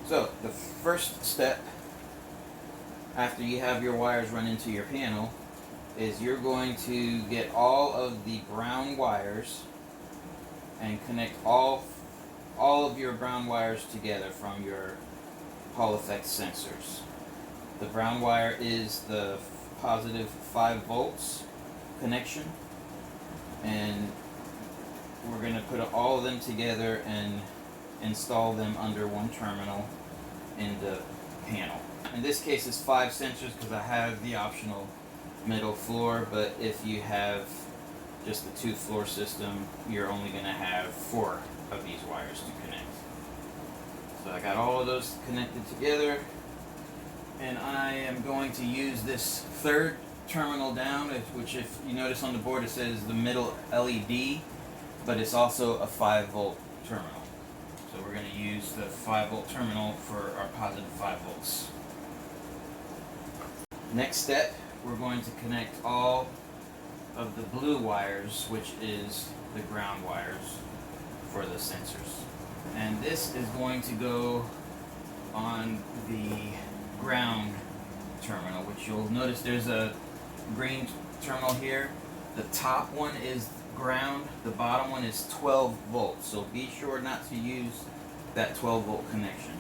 So the first step after you have your wires run into your panel is you're going to get all of the brown wires and connect all of your brown wires together from your Hall effect sensors. The brown wire is the positive 5 volts connection, and we're going to put all of them together and install them under one terminal in the panel. In this case it's 5 sensors because I have the optional middle floor, but if you have just the 2 floor system, you're only going to have 4 of these wires to connect. So I got all of those connected together, and I am going to use this third terminal down, which if you notice on the board it says the middle LED, but it's also a 5 volt terminal. So we're going to use the 5 volt terminal for our positive 5 volts. Next step, we're going to connect all of the blue wires, which is the ground wires for the sensors. And this is going to go on the ground terminal, which you'll notice there's a green terminal here. The top one is ground, the bottom one is 12 volts, so be sure not to use that 12 volt connection.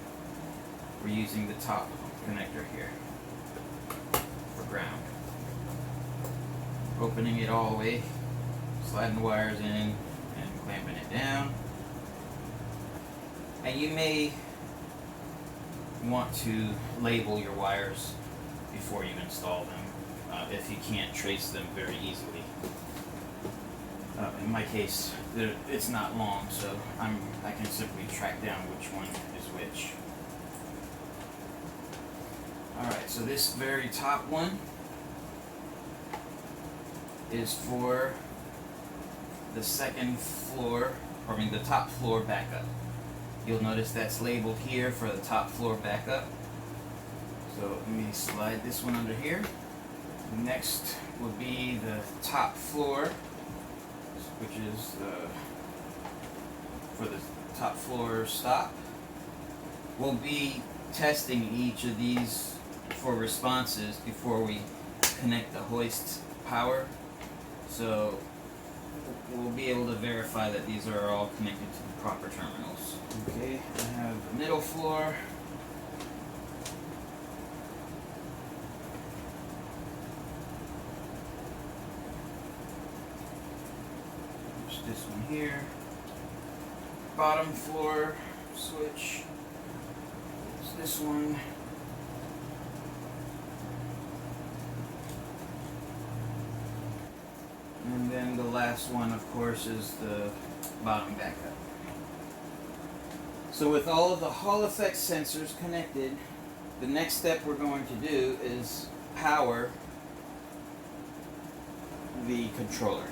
We're using the top connector here for ground. Opening it all the way, sliding the wires in and clamping it down. And you may want to label your wires before you install them if you can't trace them very easily. In my case, it's not long, so I can simply track down which one is which. Alright, so this very top one is for the second floor, the top floor backup. You'll notice that's labeled here for the top floor backup. So let me slide this one under here. Next will be the top floor, which is for the top floor stop. We'll be testing each of these for responses before we connect the hoist power. So we'll be able to verify that these are all connected to the proper terminals. Okay, I have the middle floor. There's this one here. Bottom floor switch. There's this one. And then the last one, of course, is the bottom backup. So with all of the Hall effect sensors connected, the next step we're going to do is power the controller.